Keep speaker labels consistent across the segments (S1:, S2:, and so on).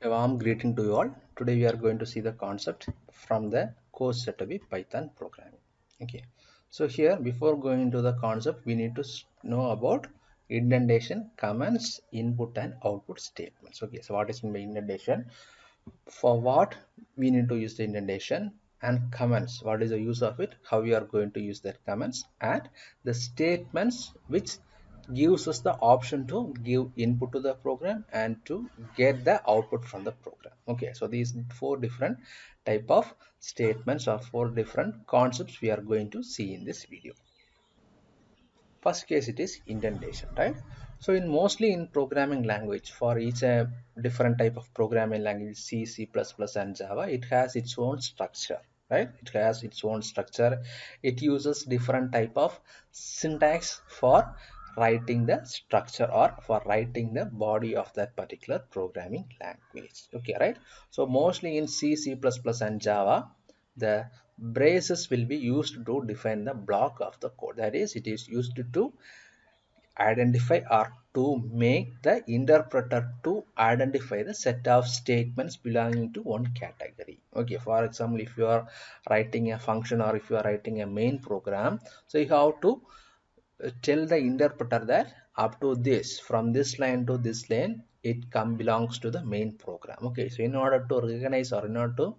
S1: A warm greeting to you all. Today we are going to see the concept from the course set to be Python programming. Okay, so here before going into the concept, we need to know about indentation, commands, input and output statements. Okay, so what is mean by indentation? For what we need to use the indentation, and commands, what is the use of it, how we are going to use that commands, and the statements which gives us the option to give input to the program and to get the output from the program. Okay, so these four different type of statements or four different concepts we are going to see in this video. First case, it is indentation, right? So in mostly in programming language, for each different type of programming language, C++ and Java, it has its own structure, right? It has its own structure. It uses different type of syntax for writing the structure or for writing the body of that particular programming language. Okay, right? So mostly in C++ and Java, the braces will be used to define the block of the code. That is, it is used to identify or to make the interpreter to identify the set of statements belonging to one category. Okay, for example, if you are writing a function or if you are writing a main program, so you have to tell the interpreter that up to this, from this line to this line, it belongs to the main program. Okay, so in order to recognize or in order to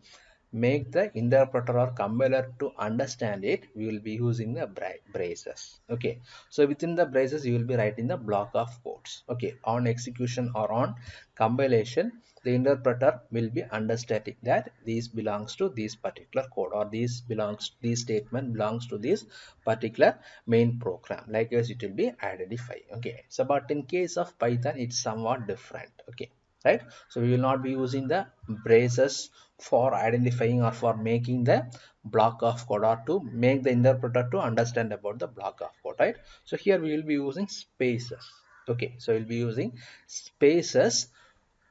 S1: make the interpreter or compiler to understand it, we will be using the braces. Okay, so within the braces you will be writing the block of codes. Okay, on execution or on compilation, the interpreter will be understanding that this belongs to this particular code, or this statement belongs to this particular main program. Like as it will be identified. Okay, so but in case of Python, it's somewhat different. Okay, right? So we will not be using the braces for identifying or for making the block of code, or to make the interpreter to understand about the block of code, right? So here we will be using spaces. Okay, so we'll be using spaces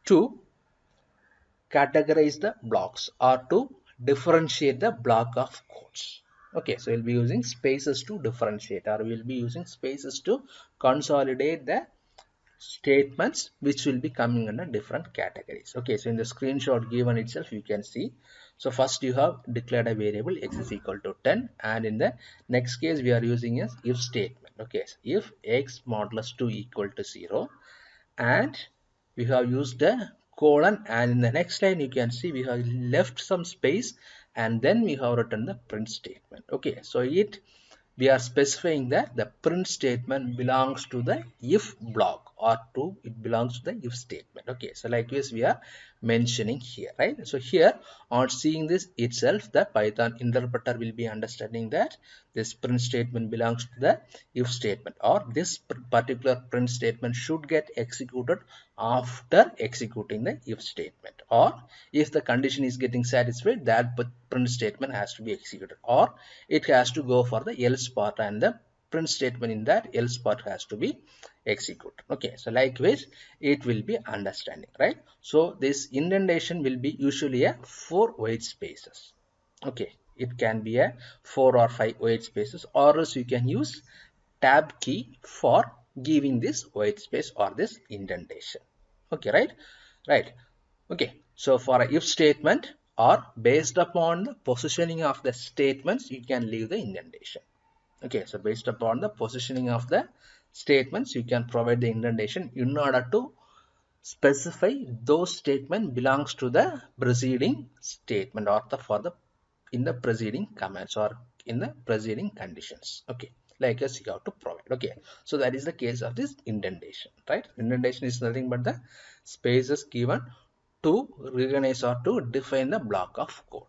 S1: to categorize the blocks or to differentiate the block of codes. Okay, so we'll be using spaces to differentiate, or we'll be using spaces to consolidate the statements which will be coming under different categories. Okay, so in the screenshot given itself, you can see. So first you have declared a variable x is equal to 10, and in the next case we are using a if statement. Okay, so if x modulus 2 equal to 0, and we have used a colon, and in the next line you can see we have left some space, and then we have written the print statement. Okay, so we are specifying that the print statement belongs to the if block, or to it belongs to the if statement. Okay, so like this we are mentioning here, right? So here, on seeing this itself, the Python interpreter will be understanding that this print statement belongs to the if statement, or this particular print statement should get executed after executing the if statement, or if the condition is getting satisfied, that print statement has to be executed, or it has to go for the else part, and the print statement in that else part has to be executed. Okay, so likewise it will be understanding, right? So this indentation will be usually a 4 white spaces. Okay, it can be a 4 or 5 white spaces, or else you can use tab key for giving this white space or this indentation. Okay, right. Okay, so for a if statement, or based upon the positioning of the statements, you can leave the indentation. Okay, so based upon the positioning of the statements, you can provide the indentation in order to specify those statement belongs to the preceding statement, or the in the preceding commands, or in the preceding conditions. Okay, like as you have to provide. Okay, so that is the case of this indentation, right? Indentation is nothing but the spaces given to recognize or to define the block of code.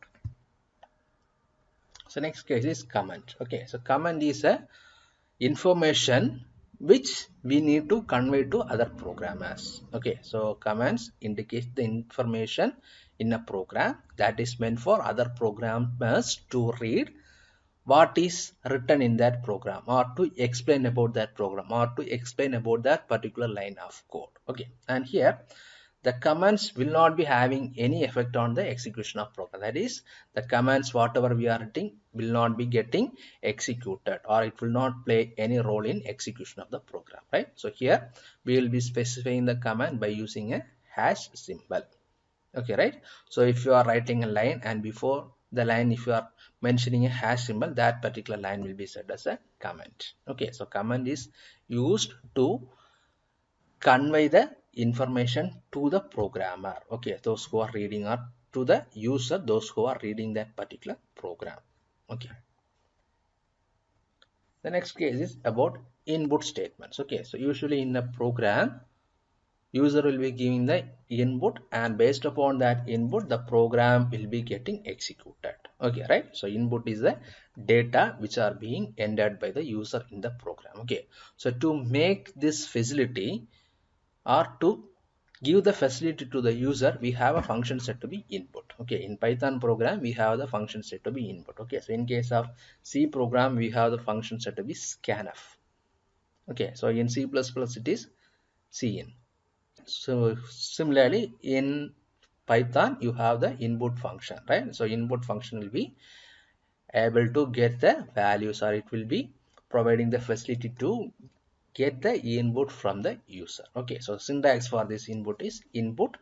S1: So next case is comment. Okay, so comment is a information which we need to convey to other programmers. Okay, so commands indicate the information in a program that is meant for other programmers to read what is written in that program, or to explain about that program, or to explain about that particular line of code. Okay, and here the commands will not be having any effect on the execution of program. That is, the commands whatever we are writing will not be getting executed, or it will not play any role in execution of the program, right? So here we will be specifying the command by using a hash symbol. Okay, right? So if you are writing a line and before the line, if you are mentioning a hash symbol, that particular line will be set as a comment. Okay, so comment is used to convey the information to the programmer. Okay, those who are reading, or to the user, those who are reading that particular program. Okay, the next case is about input statements. Okay, so usually in a program, user will be giving the input, and based upon that input the program will be getting executed. Okay, right? So input is the data which are being entered by the user in the program. Okay, so to make this facility, or to give the facility to the user, we have a function set to be input. Okay, in Python program we have the function set to be input. Okay, so in case of C program we have the function set to be scanf. Okay, so in C++ it is cin. So similarly in Python you have the input function, right? So input function will be able to get the values, or it will be providing the facility to get the input from the user. Okay, so syntax for this input is input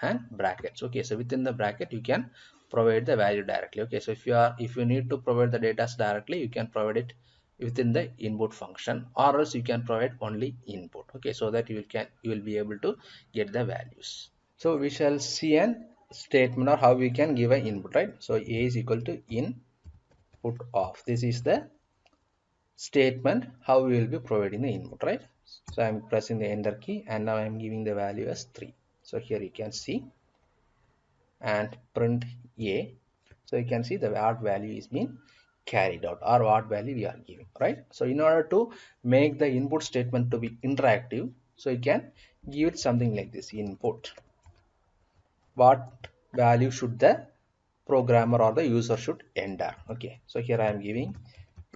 S1: and brackets. Okay, so within the bracket you can provide the value directly. Okay, so if you need to provide the data directly, you can provide it within the input function, or else you can provide only input. Okay, so that you will be able to get the values. So we shall see an statement, or how we can give an input, right? So a is equal to input of, this is the statement how we will be providing the input, right? So I'm pressing the enter key, and now I'm giving the value as 3. So here you can see, and print a. So you can see the what value is being carried out, or what value we are giving, right? So in order to make the input statement to be interactive, so you can give it something like this: input, what value should the programmer or the user should enter. Okay, so here I am giving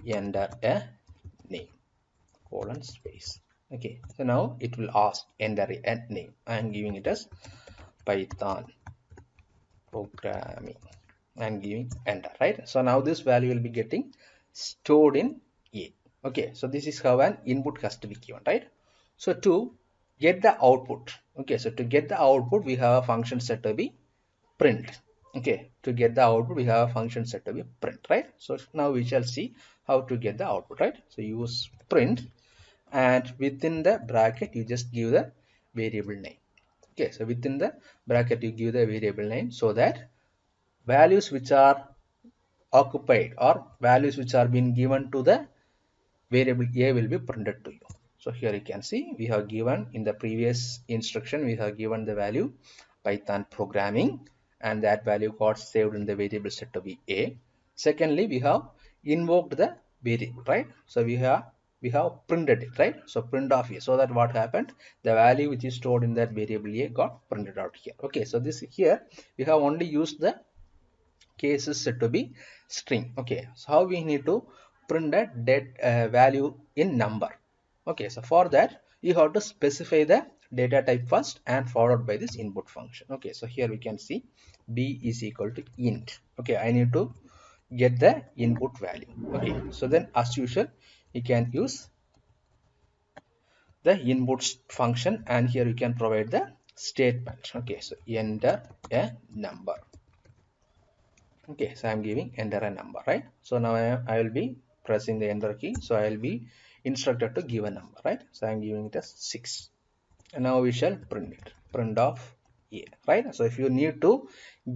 S1: enter a name, colon space. Okay, so now it will ask enter a name. I am giving it as Python programming and giving enter, right? So now this value will be getting stored in a. Okay, so this is how an input has to be given, right? So to get the output, okay, so to get the output we have a function set to be print. Okay, to get the output we have a function set to be print, right? So now we shall see how to get the output, right? So use print, and within the bracket you just give the variable name. Okay, so within the bracket you give the variable name, so that values which are occupied, or values which are being given to the variable a will be printed to you. So here you can see we have given, in the previous instruction we have given the value Python programming, and that value got saved in the variable set to be a. Secondly, we have invoked the variable, right? So we have printed it, right? So print of a, so that what happened, the value which is stored in that variable a got printed out here. Okay, so this here we have only used the case is set to be string. Okay, so how we need to print that value in number. Okay, so for that you have to specify the data type first, and followed by this input function. Okay, so here we can see b is equal to int. Okay, I need to get the input value. Okay, so then as usual you can use the input function, and here you can provide the statement. Okay, so enter a number. Okay, so I'm giving enter a number, right? So now I will be pressing the enter key, so I will be instructed to give a number, right? So I'm giving it as 6, and now we shall print it, print of a, right? So if you need to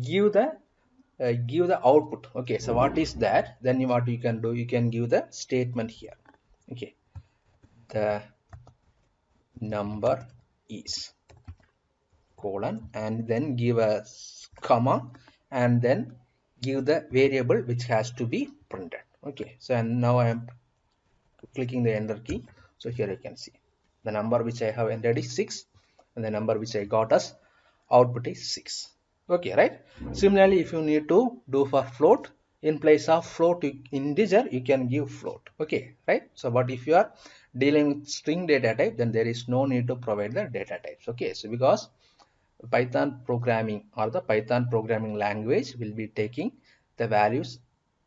S1: give the output, okay, so what is that, then what you can do, you can give the statement here. Okay, the number is colon, and then give a comma, and then give the variable which has to be printed. Okay, so and now I am clicking the enter key. So here you can see the number which I have entered is 6, and the number which I got as output is 6. Okay, right? Similarly, if you need to do for float, in place of float integer you can give float. Okay, right? So but if you are dealing with string data type, then there is no need to provide the data types. Okay, so because Python programming, or the Python programming language, will be taking the values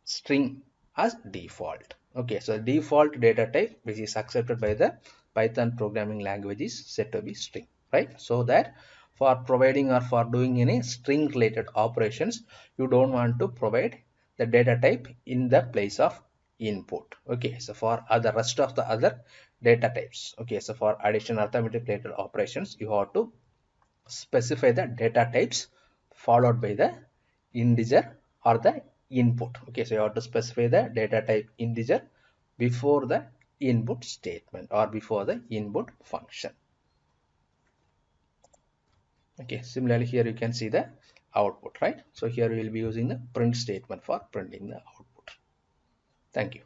S1: string as default. Okay, so default data type which is accepted by the Python programming language is set to be string, right? So that for providing or for doing any string related operations, you don't want to provide the data type in the place of input. Okay, so for other rest of the other data types, okay, so for addition arithmetic related operations, you have to specify the data types followed by the integer or the input. Okay, so you have to specify the data type integer before the input statement or before the input function. Okay, similarly here you can see the output, right? So here we will be using the print statement for printing the output. Thank you.